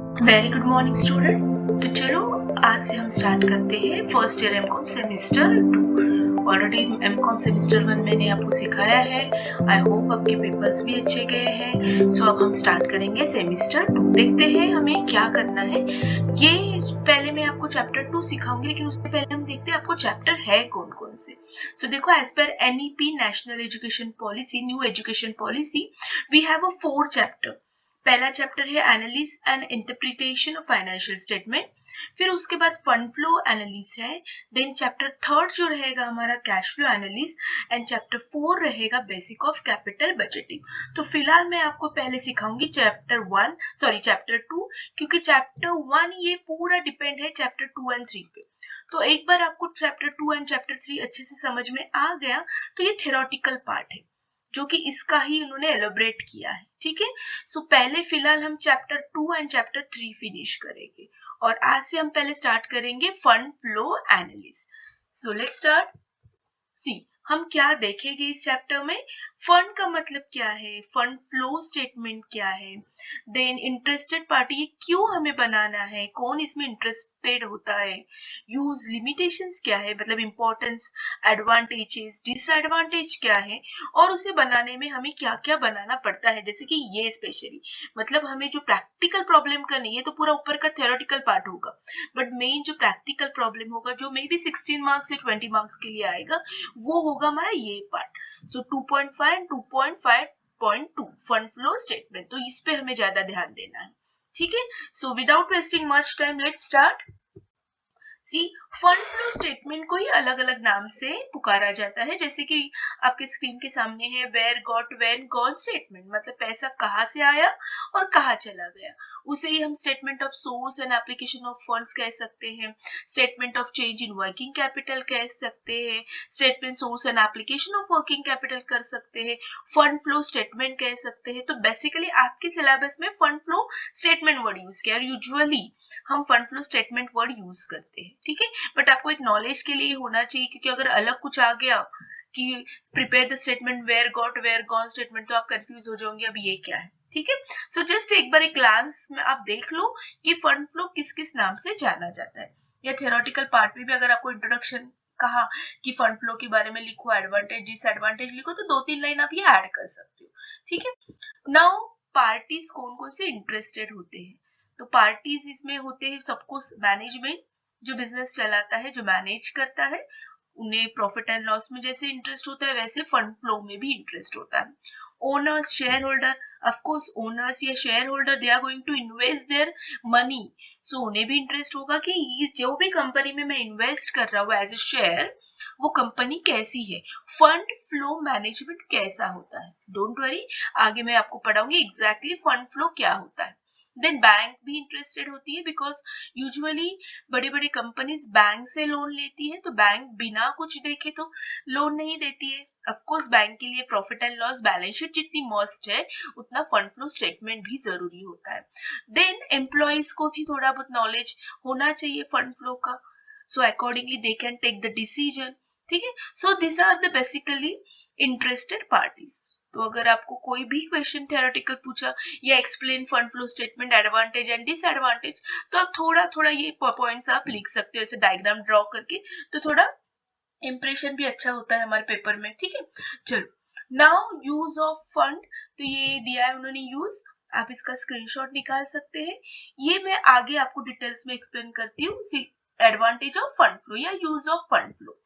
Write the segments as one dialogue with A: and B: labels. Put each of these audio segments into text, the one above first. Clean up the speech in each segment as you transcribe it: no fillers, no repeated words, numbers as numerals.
A: Very good morning student. तो चलो आज से हम स्टार्ट करते हैं first year MCom semester 2। Already MCom semester 1 मैंने आपको सिखाया है। आई होप आपके पेपर्स भी अच्छे गए हैं। सो अब हम स्टार्ट करेंगे सेमेस्टर 2। देखते हैं हमें क्या करना है। ये पहले मैं आपको चैप्टर 2 सिखाऊंगी, लेकिन उससे पहले हम देखते हैं आपको चैप्टर है कौन कौन से। सो देखो, as per NEP national education policy, new education policy, we have a 4 chapter. पहला चैप्टर है analysis and interpretation of financial statement. फिर उसके बाद फंड फ्लो एनालिसिस है। देन चैप्टर 3 जो रहेगा हमारा cash flow analysis. And chapter 4 रहेगा बेसिक ऑफ कैपिटल बजटिंग। तो फिलहाल मैं आपको पहले सिखाऊंगी चैप्टर 2, क्योंकि चैप्टर 1 ये पूरा डिपेंड है चैप्टर 2 एंड 3 पे। तो एक बार आपको चैप्टर 2 एंड चैप्टर 3 अच्छे से समझ में आ गया तो ये थ्योरेटिकल पार्ट है, जो कि इसका ही उन्होंने एलोबरेट किया है। ठीक है। सो पहले फिलहाल हम चैप्टर 2 एंड चैप्टर 3 फिनिश करेंगे, और आज से हम पहले स्टार्ट करेंगे fund flow analysis. So let's start. See, हम क्या देखेंगे इस चैप्टर में? फंड का मतलब क्या है, फंड फ्लो स्टेटमेंट क्या है, देन इंटरेस्टेड पार्टी क्यों हमें बनाना है, कौन इसमें इंटरेस्टेड होता है, यूज लिमिटेशंस क्या है, मतलब इंपॉर्टेंस, एडवांटेजेस, डिसएडवांटेज क्या है, और उसे बनाने में हमें क्या क्या बनाना पड़ता है। जैसे कि ये स्पेशली मतलब हमें जो प्रैक्टिकल प्रॉब्लम करनी है, तो पूरा ऊपर का थ्योरेटिकल पार्ट होगा, बट मेन जो प्रैक्टिकल प्रॉब्लम होगा, जो मे बी 16 मार्क्स या 20 मार्क्स के लिए आएगा, वो होगा हमारा ये part. So 2.5 and 2.5.2 fund flow statement, तो इस पे हमें ज्यादा ध्यान देना है। ठीक है। So without wasting much time, let's start. See, fund flow statement को ही अलग अलग नाम से पुकारा जाता है, जैसे कि आपके स्क्रीन के सामने है where got when gone statement, मतलब पैसा कहाँ से आया और कहाँ चला गया। उसे ही हम statement of source and application of funds कह सकते हैं, statement of change in working capital कह सकते हैं, statement source and application of working capital कर सकते हैं, फंड फ्लो स्टेटमेंट कह सकते हैं। तो बेसिकली आपके सिलेबस में fund flow statement word use किया, और यूजुअली हम fund flow statement word use करते हैं। ठीक है। बट आपको एक नॉलेज के लिए होना चाहिए, क्योंकि अगर अलग कुछ आ गया कि prepare the statement where got where gone statement, तो आप कंफ्यूज हो जाओगे अब ये क्या है। ठीक है। सो जस्ट एक बार एक ग्लांस में आप देख लो कि फंड फ्लो किस किस नाम से जाना जाता है, या थियोरेटिकल पार्ट में भी अगर आपको इंट्रोडक्शन कहा कि फंड फ्लो के बारे में लिखो, एडवांटेज डिसएडवांटेज लिखो, तो 2-3 लाइन आप ये ऐड कर सकते हो। ठीक है। नाउ पार्टीज कौन कौन से इंटरेस्टेड होते हैं? तो पार्टीज इसमें होते हैं सबको, मैनेजमेंट जो बिजनेस चलाता है, जो मैनेज करता है, उन्हें प्रॉफिट एंड लॉस में जैसे इंटरेस्ट होता है, वैसे फंड फ्लो में भी इंटरेस्ट होता है। Owners, shareholder, of course owners या shareholder they are going to invest their money, so उन्हें भी इंटरेस्ट होगा कि ये जो भी कंपनी में मैं इन्वेस्ट कर रहा हूँ एज ए शेयर, वो कंपनी कैसी है, फंड फ्लो मैनेजमेंट कैसा होता है। डोंट वरी, आगे मैं आपको पढ़ाऊंगी एग्जैक्टली फंड फ्लो क्या होता है। देन बैंक भी इंटरेस्टेड होती है, बिकॉज यूजुअली बड़ी बड़ी कंपनीज बैंक से लोन लेती है, तो बैंक बिना कुछ देखे तो लोन नहीं देती है। ऑफ कोर्स बैंक के लिए profit and loss balance sheet जितनी मस्ट है, उतना फंड फ्लो स्टेटमेंट भी जरूरी होता है। देन एम्प्लॉइज को भी थोड़ा बहुत नॉलेज होना चाहिए फंड फ्लो का, so accordingly they can take the decision. ठीक है। So this are the basically interested parties. तो अगर आपको कोई भी क्वेश्चन थ्योरेटिकल पूछा या explain fund flow statement advantage and disadvantage, तो आप थोड़ा थोड़ा ये पॉइंट्स आप लिख सकते हो ऐसे डायग्राम ड्रॉ करके, तो थोड़ा इंप्रेशन भी अच्छा होता है हमारे पेपर में। ठीक है। चलो, नाउ यूज ऑफ फंड, तो ये दिया है उन्होंने यूज, आप इसका स्क्रीनशॉट निकाल सकते हैं। ये मैं आगे आपको डिटेल्स में एक्सप्लेन करती हूँ, एडवांटेज ऑफ फंड फ्लो या यूज ऑफ फंड फ्लो।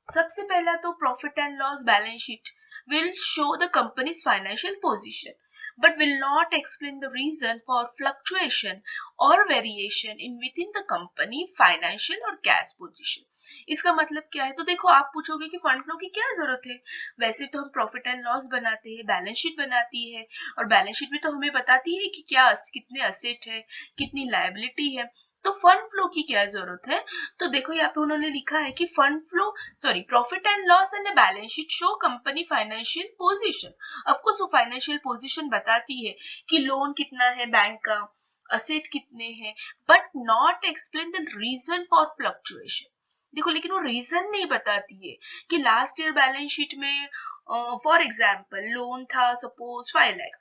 A: सबसे पहला तो profit and loss balance sheet will show the company's financial position, but will not explain the reason for fluctuation or variation in within the company financial or cash position. इसका मतलब क्या है? तो देखो, आप पूछोगे कि फंड फ्लो की क्या जरूरत है। वैसे तो हम प्रॉफिट एंड लॉस बनाते हैं, बैलेंस शीट बनाती है, और बैलेंस शीट भी तो हमें बताती है कि क्या कितने असेट है, कितनी लायबिलिटी है। तो फंड फ्लो की क्या जरूरत है? तो देखो, यहाँ पे उन्होंने लिखा है कि fund flow, sorry, profit and loss and balance sheet show company financial position. Of course वो फाइनेंशियल पोजीशन बताती है कि लोन कितना है बैंक का, असेट कितने हैं, but not explain the reason for fluctuation. देखो, लेकिन वो रीजन नहीं बताती है कि लास्ट ईयर बैलेंस शीट में फॉर एग्जांपल लोन था सपोज 5 लाख,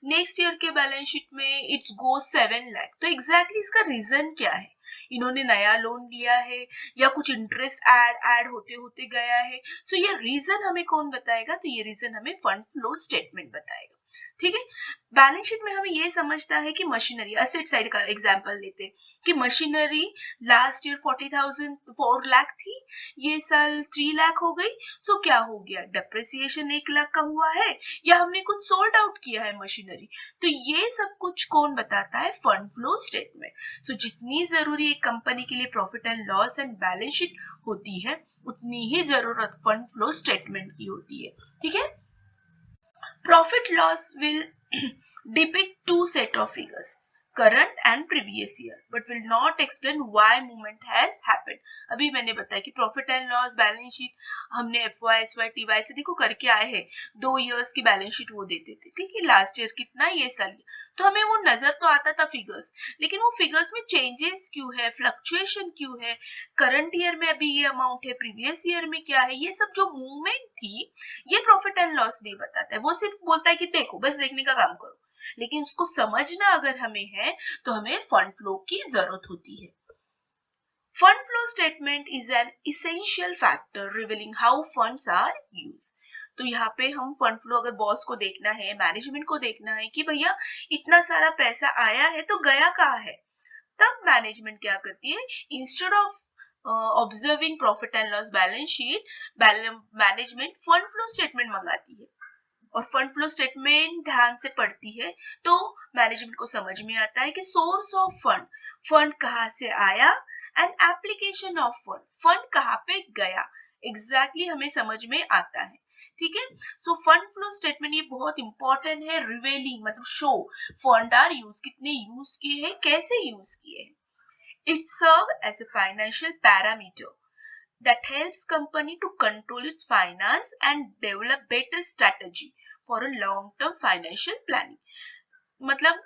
A: नेक्स्ट ईयर के बैलेंस शीट में इट्स गो 7 लाख। तो एग्जैक्टली इसका रीजन क्या है? इन्होंने नया लोन लिया है या कुछ इंटरेस्ट ऐड होते होते गया है? सो ये रीजन हमें कौन बताएगा? तो ये रीजन हमें फंड फ्लो स्टेटमेंट बताएगा। ठीक है, बैलेंस शीट में हमें ये समझता है कि मशीनरी, असेट साइड का एग्जांपल लेते हैं कि मशीनरी लास्ट ईयर 4 लाख थी, ये साल 3 लाख हो गई। सो क्या हो गया? डेप्रिसिएशन 1 लाख का हुआ है या हमने कुछ सोल्ड आउट किया है मशीनरी। तो ये सब कुछ कौन बताता है? Fund flow statement. सो जितनी जरूरी एक कंपनी के लिए profit and loss and balance sheet होती है, उतनी ही जरूरत फंड फ्लो स्टेटमेंट की होती है। ठीक है, profit loss will depict two set of figures, current and previous year, but will not explain why movement has happened. अभी मैंने बताया कि profit and loss balance sheet हमने FY, SY, TY से देखो करके आए हैं। 2 इयर्स की बैलेंस शीट वो देते थे, ठीक है, लास्ट ईयर कितना, ये साल, तो हमें वो नजर तो आता था फिगर्स, लेकिन वो फिगर्स में चेंजेस क्यों है, फ्लक्चुएशन क्यों है, करंट ईयर में अभी ये अमाउंट है, प्रीवियस ईयर में क्या है, ये सब जो मूवमेंट थी, ये प्रॉफिट एंड लॉस नहीं बताता है। वो सिर्फ बोलता है कि देखो, बस देखने का काम करो, लेकिन उसको समझना अगर हमें है तो हमें फंड फ्लो की जरूरत होती है। Fund flow statement is an essential factor revealing how funds are used. तो यहाँ पे हम फंड फ्लो अगर बॉस को देखना है, मैनेजमेंट को देखना है कि भैया इतना सारा पैसा आया है तो गया कहाँ है, तब मैनेजमेंट क्या करती है? Instead of observing profit and loss balance sheet, management fund flow statement मंगाती है और फंड फ्लो स्टेटमेंट ध्यान से पढ़ती है तो मैनेजमेंट को समझ में आता है कि सोर्स ऑफ फंड, फंड कहाँ से आया, and application of fund, fund कहाँ पे गया, एग्जैक्टली हमें समझ में आता है। ठीक है, सो फंड फ्लो स्टेटमेंट ये बहुत इंपॉर्टेंट है, रिवेलिंग मतलब शो फंड आर यूज, कितने यूज किए हैं, कैसे यूज किए हैं। It serves as a financial parameter that helps company to control its finance and develop better strategy for a long-term financial planning. मतलब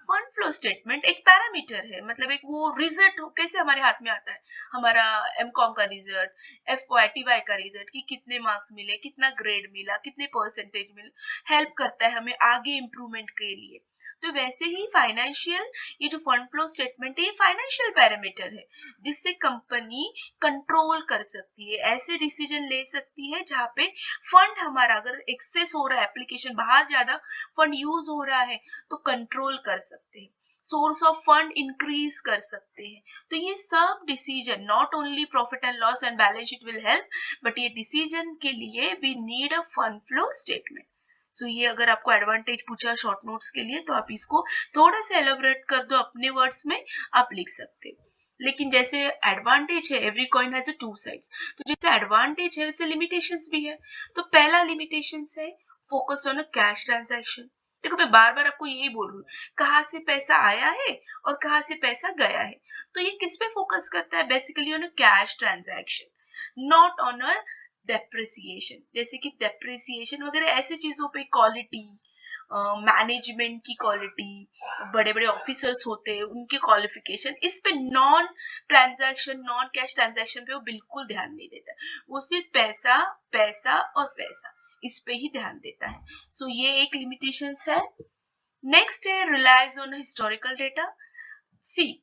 A: फंड फ्लो स्टेटमेंट एक parameter है, मतलब एक वो रिजल्ट कैसे हमारे हाथ में आता है, हमारा एमकॉम का रिजल्ट, FY, TY का रिजल्ट कि कितने मार्क्स मिले, कितना ग्रेड मिला, कितने परसेंटेज मिले, हेल्प करता है हमें आगे इम्प्रूवमेंट के लिए। तो वैसे ही फाइनेंशियल, ये जो फंड फ्लो स्टेटमेंट है ये फाइनेंशियल पैरामीटर है जिससे कंपनी कंट्रोल कर सकती है, ऐसे डिसीजन ले सकती है जहाँ पे फंड हमारा अगर एक्सेस हो रहा है, एप्लीकेशन बाहर ज्यादा फंड यूज हो रहा है तो कंट्रोल कर सकते हैं, सोर्स ऑफ फंड इंक्रीज कर सकते हैं। तो ये सब decision, not only profit and loss and balance sheet will help, but ये डिसीजन के लिए we need a fund flow statement. So ये अगर आपको एडवांटेज पूछा शॉर्ट नोट्स के लिए तो आप इसको थोड़ा सा एलोबरेट कर दो अपने वर्ड्स में, आप लिख सकते हो। लेकिन जैसे एडवांटेज है, every coin has a two sides, तो जैसे एडवांटेज है वैसे लिमिटेशंस भी है। तो पहला लिमिटेशंस है focus on a cash transaction. देखो मैं बार बार आपको यही बोल रही हूँ, कहाँ से पैसा आया है और कहाँ से पैसा गया है, तो ये किस पे फोकस करता है? Basically on a cash transaction, not on a depreciation. जैसे कि डेप्रिसिएशन वगैरह ऐसी चीजों पे, क्वालिटी, मैनेजमेंट की क्वालिटी, बड़े बड़े ऑफिसर्स होते हैं उनके क्वालिफिकेशन, इस पे non transaction, non cash transaction पे वो बिल्कुल ध्यान नहीं देता, वो सिर्फ पैसा पैसा और पैसा इस पे ही ध्यान देता है। सो ये एक लिमिटेशंस है। नेक्स्ट है रिलायज ऑन हिस्टोरिकल डेटा। सी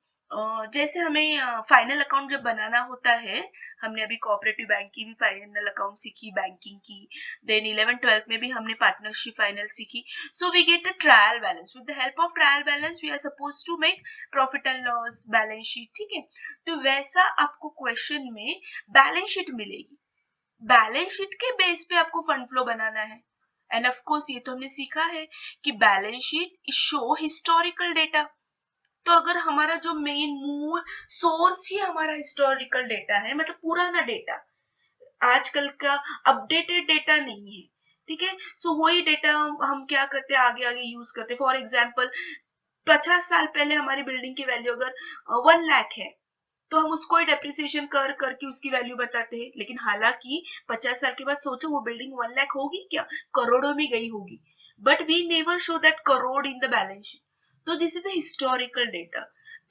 A: जैसे हमें फाइनल अकाउंट जब बनाना होता है, हमने अभी कोऑपरेटिव बैंक की भी फाइनल अकाउंट सीखी, बैंकिंग की, देन 11-12 में भी हमने पार्टनरशिप फाइनल सीखी। So we get a trial balance, with the help of trial balance we are suppose to make profit and loss balance sheet. ठीक है, तो वैसा आपको क्वेश्चन में बैलेंस शीट मिलेगी, बैलेंस शीट के बेस पे आपको फंड फ्लो बनाना है। एंड ऑफ कोर्स ये तो हमने सीखा है कि balance sheet show historical data. तो अगर हमारा जो मेन मूल सोर्स ही हमारा हिस्टोरिकल डेटा है, मतलब पुराना डेटा, आजकल का अपडेटेड डेटा नहीं है, ठीक है, सो वही डेटा हम क्या करते हैं, आगे आगे यूज करते हैं। फॉर एग्जाम्पल 50 साल पहले हमारी बिल्डिंग की वैल्यू अगर 1 लाख है तो हम उसको ही डेप्रिसिएशन कर करके उसकी वैल्यू बताते हैं, लेकिन हालांकि 50 साल के बाद सोचो वो बिल्डिंग 1 लाख होगी क्या, करोड़ों में गई होगी, but we never show that crore in the balance sheet. तो this is a historical data.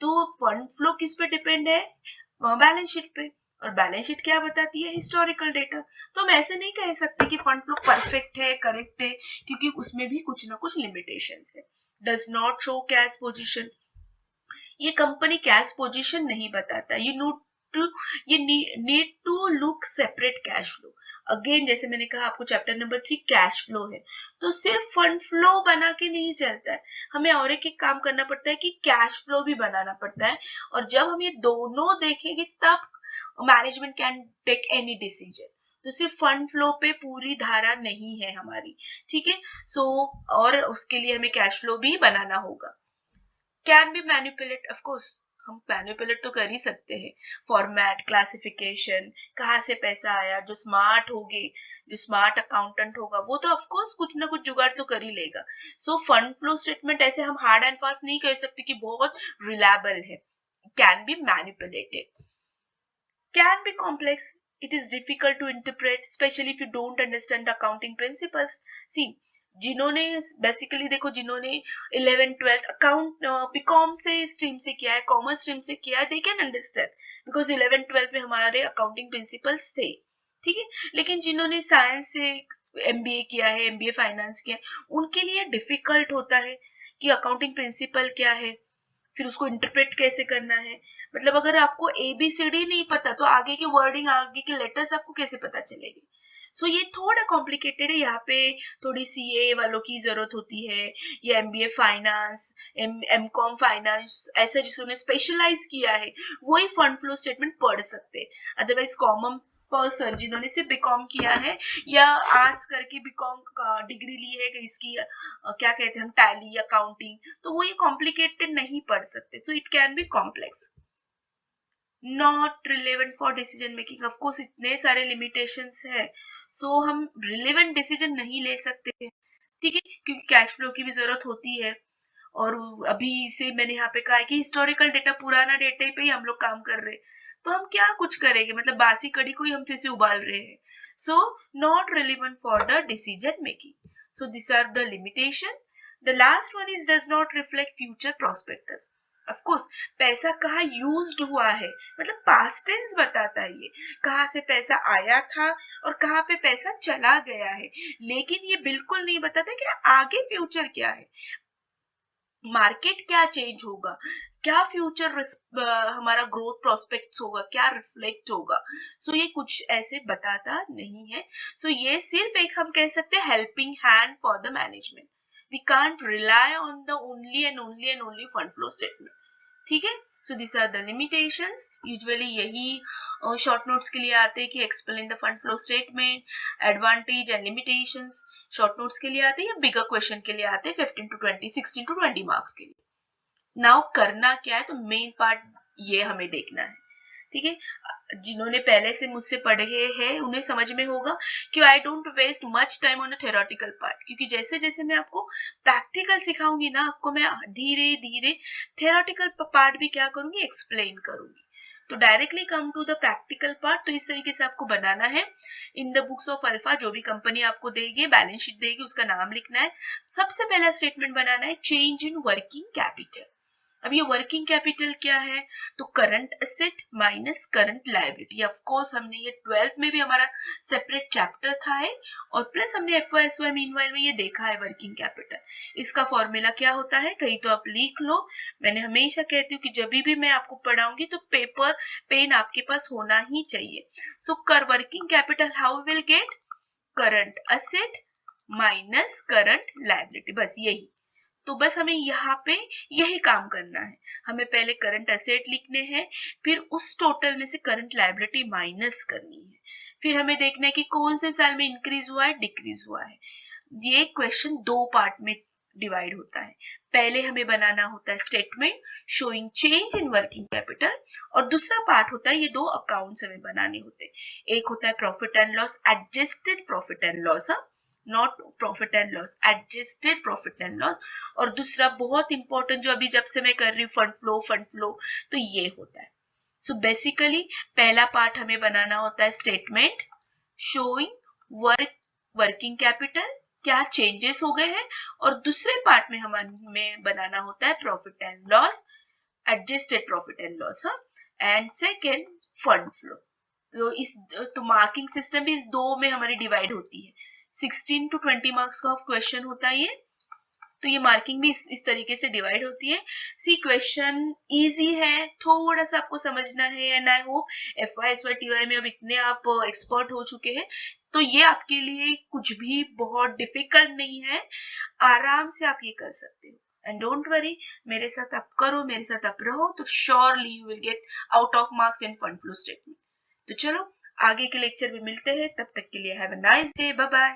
A: तो फंड फ्लो किस पे डिपेंड है? बैलेंस शीट पे। और बैलेंस शीट क्या बताती है, हिस्टोरिकल डेटा। तो हम ऐसे नहीं कह सकते कि फंड फ्लो परफेक्ट है, करेक्ट है, क्योंकि उसमें भी कुछ ना कुछ लिमिटेशंस है। Does not show cash position, ये कंपनी कैश पोजीशन नहीं बताता। ये need to look separate cash flow. Again जैसे मैंने कहा आपको चैप्टर नंबर 3 कैश फ्लो है, तो सिर्फ फंड फ्लो बना के नहीं चलता है, हमें और एक काम करना पड़ता है कि कैश फ्लो भी बनाना पड़ता है। और जब हम ये दोनों देखेंगे तब management can take any decision. तो सिर्फ फंड फ्लो पे पूरी धारा नहीं है हमारी, ठीक है। सो और उसके लिए हमें कैश फ्लो भी बनाना होगा। Can be manipulate, of course हम मैनिपुलेट तो कर ही सकते हैं। फॉर्मेट, क्लासिफिकेशन, कहाँ से पैसा आया, जो स्मार्ट होंगे, जो स्मार्ट अकाउंटेंट होगा वो तो ऑफ कोर्स कुछ ना कुछ जुगाड़ तो कर ही लेगा। सो फंड फ्लो स्टेटमेंट ऐसे हम हार्ड एंड फास्ट नहीं कह सकते कि बहुत रिलायबल है। Can be manipulated, can be complex, it is difficult to interpret, especially if you don't understand the accounting principles. See, जिन्होंने बेसिकली देखो, जिन्होंने 11th 12th अकाउंट बीकॉम से स्ट्रीम से किया है, कॉमर्स स्ट्रीम से किया है, they can understand, because 11th 12th में हमारे अकाउंटिंग प्रिंसिपल्स थे, ठीक है। लेकिन जिन्होंने साइंस से एमबीए किया है, एमबीए फाइनेंस किया है, उनके लिए डिफिकल्ट होता है कि अकाउंटिंग प्रिंसिपल क्या है, फिर उसको इंटरप्रेट कैसे करना है। मतलब अगर आपको एबीसीडी नहीं पता तो आगे की वर्डिंग, आगे के लेटर्स आपको कैसे पता चलेगी। सो ये थोड़ा कॉम्प्लिकेटेड है, यहाँ पे थोड़ी सीए वालों की जरूरत होती है, या एमबीए फाइनेंस, एमकॉम फाइनेंस, ऐसा जिसने स्पेशलाइज किया है वही फंड फ्लो स्टेटमेंट पढ़ सकते हैं। अदरवाइज कॉमन पर्सन जिन्होंने सिर्फ बीकॉम किया है या आर्ट्स करके बीकॉम डिग्री ली है कि इसकी क्या कहते हैं हम, टैली, अकाउंटिंग, तो वो ये कॉम्प्लिकेटेड नहीं पढ़ सकते। So it can be complex, not relevant for decision making, of course इतने सारे लिमिटेशंस है, सो हम रिलेवेंट डिसीजन नहीं ले सकते, ठीक है, क्योंकि कैश फ्लो की भी जरूरत होती है। और अभी से मैंने यहाँ पे कहा है कि हिस्टोरिकल डेटा, पुराना डेटा पे ही हम लोग काम कर रहे हैं, तो हम क्या कुछ करेंगे, मतलब बासी कड़ी को ही हम फिर से उबाल रहे हैं। So not relevant for the decision making, so this are the limitation. The last one is does not reflect future prospectus. Of course पैसा कहाँ यूज्ड हुआ है, मतलब पास्ट टेंस बताता है, ये कहाँ से पैसा आया था और कहाँ पे पैसा चला गया है, लेकिन ये बिल्कुल नहीं बताता कि आगे फ्यूचर क्या है, मार्केट क्या चेंज होगा, क्या फ्यूचर हमारा ग्रोथ प्रोस्पेक्ट्स होगा, क्या रिफ्लेक्ट होगा। सो ये कुछ ऐसे बताता नहीं है। सो ये सिर्फ एक हम कह सकते हैं helping hand for the management. We can't rely on the only fund flow statement, ठीक है। So this are the limitations. Usually यही शॉर्ट नोट्स के लिए आते हैं कि explain the fund flow statement, advantage and limitations. Short notes के लिए आते हैं या बिगर क्वेश्चन के लिए आते हैं 15 to 20, 16 to 20 मार्क्स के लिए। नाउ करना क्या है, तो मेन पार्ट ये हमें देखना है, ठीक है। जिन्होंने पहले से मुझसे पढ़े हैं उन्हें समझ में होगा कि I don't waste much time on a theoretical part, क्योंकि जैसे जैसे मैं आपको प्रैक्टिकल सिखाऊंगी ना, आपको मैं धीरे धीरे थ्योरेटिकल पार्ट भी क्या करूंगी, एक्सप्लेन करूंगी। तो directly come to the practical part, तो इस तरीके से आपको बनाना है। In the books of alpha, जो भी कंपनी आपको देगी, बैलेंस शीट देगी, उसका नाम लिखना है। सबसे पहला स्टेटमेंट बनाना है चेंज इन वर्किंग कैपिटल। अब ये वर्किंग कैपिटल क्या है, तो current asset minus current liability. Of course हमने ये 12th में भी हमारा सेपरेट चैप्टर था है, और प्लस हमने एफओएसवाई मीनवाइल में ये देखा है वर्किंग कैपिटल। इसका फॉर्मूला क्या होता है, कहीं तो आप लिख लो। मैंने हमेशा कहती हूँ कि जब भी मैं आपको पढ़ाऊंगी तो पेपर पेन आपके पास होना ही चाहिए। सो कर working capital how will get, current asset minus current liability, बस यही। तो बस हमें यहाँ पे यही काम करना है। हमें पहले करंट एसेट लिखने हैं, फिर उस टोटल में से करंट लायबिलिटी माइनस करनी है, फिर हमें देखना है कि कौन से साल में इंक्रीज हुआ है, डिक्रीज हुआ है। ये क्वेश्चन दो पार्ट में डिवाइड होता है। पहले हमें बनाना होता है statement showing change in working capital, और दूसरा पार्ट होता है, ये दो अकाउंट्स हमें बनाने होते हैं। एक होता है profit and loss, adjusted profit and loss, not profit and loss, adjusted profit and loss. और दूसरा बहुत इंपॉर्टेंट जो अभी जब से मैं कर रही हूँ, फंड फ्लो, तो ये होता है। सो बेसिकली पहला पार्ट हमें बनाना होता है स्टेटमेंट शोइंग वर्किंग कैपिटल, क्या चेंजेस हो गए हैं, और दूसरे पार्ट में हमें बनाना होता है profit and loss, adjusted profit and loss, and second fund flow. तो मार्किंग सिस्टम भी इस 2 में हमारी डिवाइड होती है। 16 to 20 मार्क्स का क्वेश्चन होता है ये। तो ये मार्किंग भी इस तरीके से डिवाइड होती है। सी क्वेश्चन इजी है, थोड़ा सा आपको समझना है, and I hope FY SY TY में अब इतने आप एक्सपर्ट हो चुके हैं, तो ये आपके लिए कुछ भी बहुत डिफिकल्ट नहीं है, आराम से आप ये कर सकते हो। एंड डोंट वरी, मेरे साथ आप करो, मेरे साथ आप रहो, तो surely you will get out of marks in fund flow statement. तो चलो आगे के लेक्चर में मिलते हैं, तब तक के लिए have a nice day, bye bye.